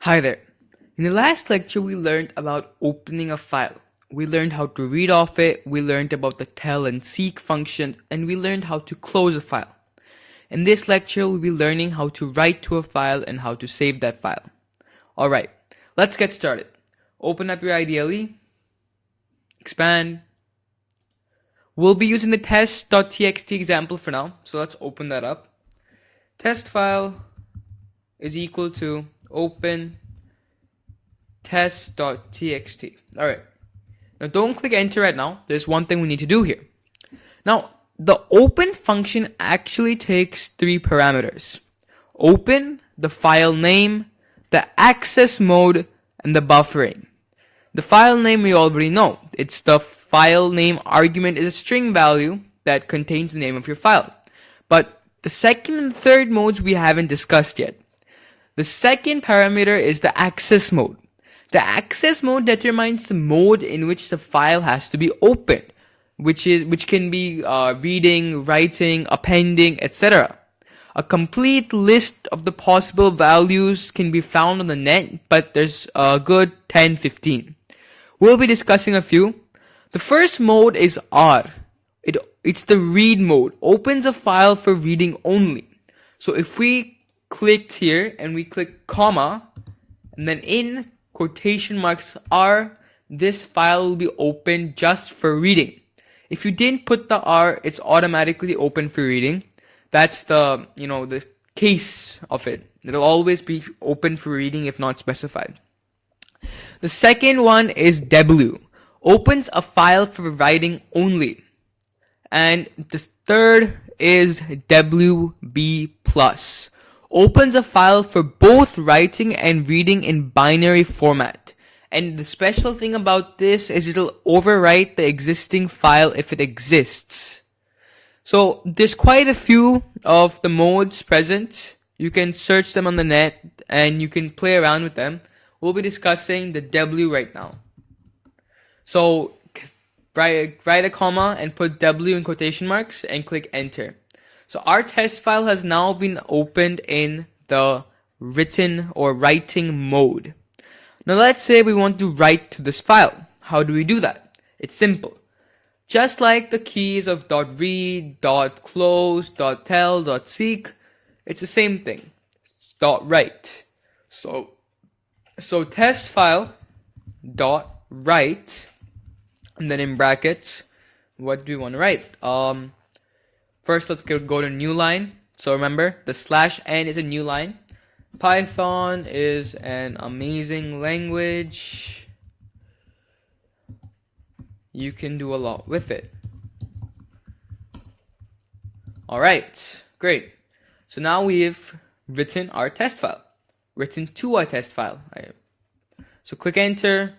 Hi there. In the last lecture, we learned about opening a file. We learned how to read off it, we learned about the tell and seek function, and we learned how to close a file. In this lecture, we'll be learning how to write to a file and how to save that file. Alright, let's get started. Open up your IDLE, expand. We'll be using the test.txt example for now, so let's open that up. Test file is equal to open test.txt. Alright. Now don't click enter right now. There's one thing we need to do here. Now, the open function actually takes three parameters. Open, the file name, the access mode, and the buffering. The file name we already know. It's the file name argument is a string value that contains the name of your file. But the second and third modes we haven't discussed yet. The second parameter is the access mode. The access mode determines the mode in which the file has to be opened, which can be reading, writing, appending, etc. A complete list of the possible values can be found on the net, but there's a good 10-15. We'll be discussing a few. The first mode is R. It's the read mode. Opens a file for reading only. So if we clicked here and we click comma and then in quotation marks R, this file will be open just for reading. If you didn't put the R, it's automatically open for reading. That's the case of it. It'll always be open for reading if not specified. The second one is W. Opens a file for writing only. And the third is WB+. Opens a file for both writing and reading in binary format. And the special thing about this is it'll overwrite the existing file if it exists. So there's quite a few of the modes present. You can search them on the net and you can play around with them. We'll be discussing the W right now. So write a comma and put W in quotation marks and click enter. So our test file has now been opened in the written or writing mode. Now let's say we want to write to this file. How do we do that? It's simple. Just like the keys of .read, .close, .tell, .seek, it's the same thing. It's .write. So test file .write, and then in brackets, what do we want to write? First, let's go to new line. So remember, the /n is a new line. Python is an amazing language. You can do a lot with it. Alright, great. So now we've written our test file. Written to our test file. So click enter.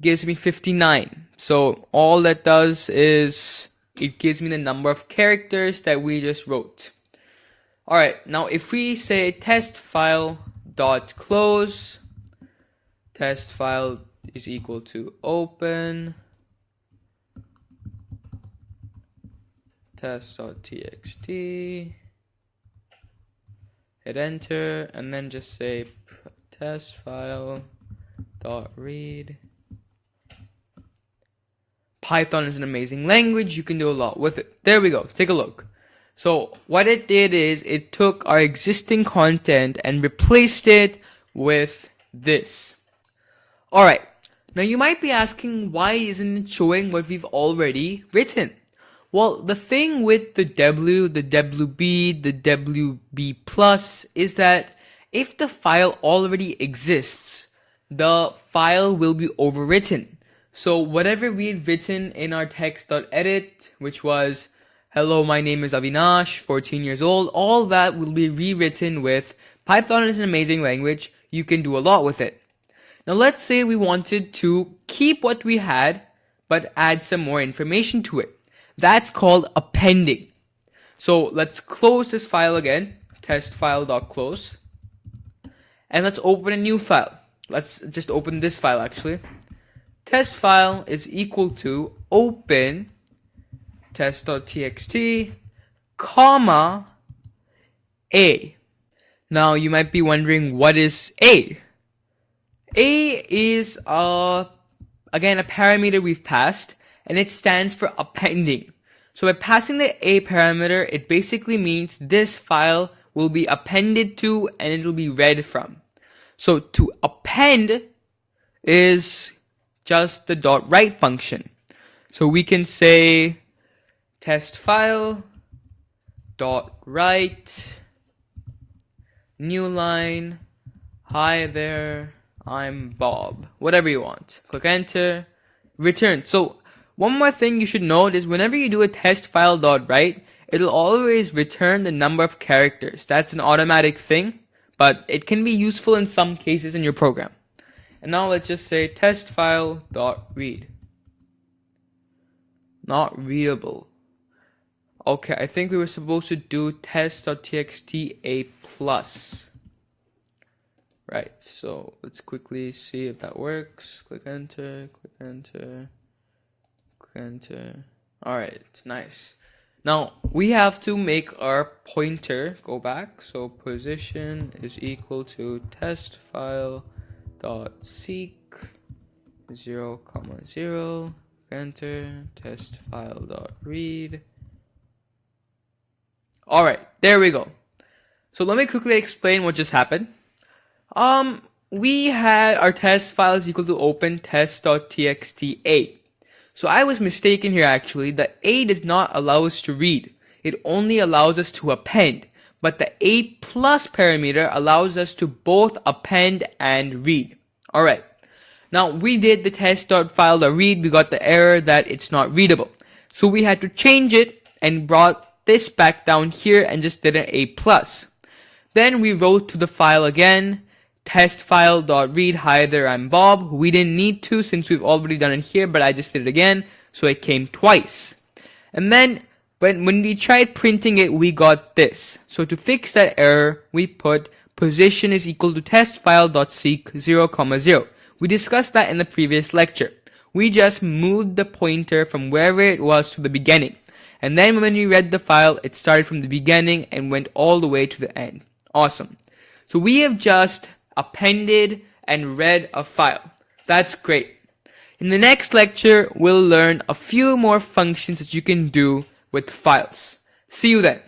Gives me 59. So all that does is it gives me the number of characters that we just wrote. Alright, now if we say test file dot close, test file is equal to open test.txt, hit enter, and then just say test file dot read. Python is an amazing language. You can do a lot with it. There we go. Take a look. So what it did is it took our existing content and replaced it with this. Alright. Now you might be asking, why isn't it showing what we've already written? Well, the thing with the W, the WB, the WB+, is that if the file already exists, the file will be overwritten. So whatever we had written in our text.edit, which was, hello, my name is Avinash, 14 years old, all that will be rewritten with Python is an amazing language. You can do a lot with it. Now let's say we wanted to keep what we had, but add some more information to it. That's called appending. So let's close this file again, testfile.close. And let's open a new file. Let's just open this file actually. Test file is equal to open test.txt, comma, A. Now you might be wondering, what is A? A is again a parameter we've passed, and it stands for appending. So by passing the A parameter, it basically means this file will be appended to and it will be read from. So to append is just the .write function. So we can say test file .write new line, hi there, I'm Bob, whatever you want. Click enter, return. So one more thing you should note is whenever you do a test file.write, it'll always return the number of characters. That's an automatic thing, but it can be useful in some cases in your program. And now let's just say test file.read. Not readable. Okay, I think we were supposed to do test.txt a plus. Right, so let's quickly see if that works. Click enter, click enter, click enter. Alright, nice. Now, we have to make our pointer go back. So position is equal to test file dot seek 0, 0, enter, test file dot read. Alright, there we go. So let me quickly explain what just happened. We had our test file is equal to open test.txt a. So I was mistaken here actually. The a does not allow us to read. It only allows us to append. But the a plus parameter allows us to both append and read. Alright. Now we did the test.file.read. We got the error that it's not readable. So we had to change it and brought this back down here and just did an a plus. Then we wrote to the file again, test file.read, hi there, I'm Bob. We didn't need to since we've already done it here, but I just did it again, so it came twice. And then when we tried printing it, we got this. So to fix that error, we put position is equal to test file.seek 0, 0. We discussed that in the previous lecture. We just moved the pointer from wherever it was to the beginning. And then when we read the file, it started from the beginning and went all the way to the end. Awesome. So we have just appended and read a file. That's great. In the next lecture, we'll learn a few more functions that you can do with files. See you then.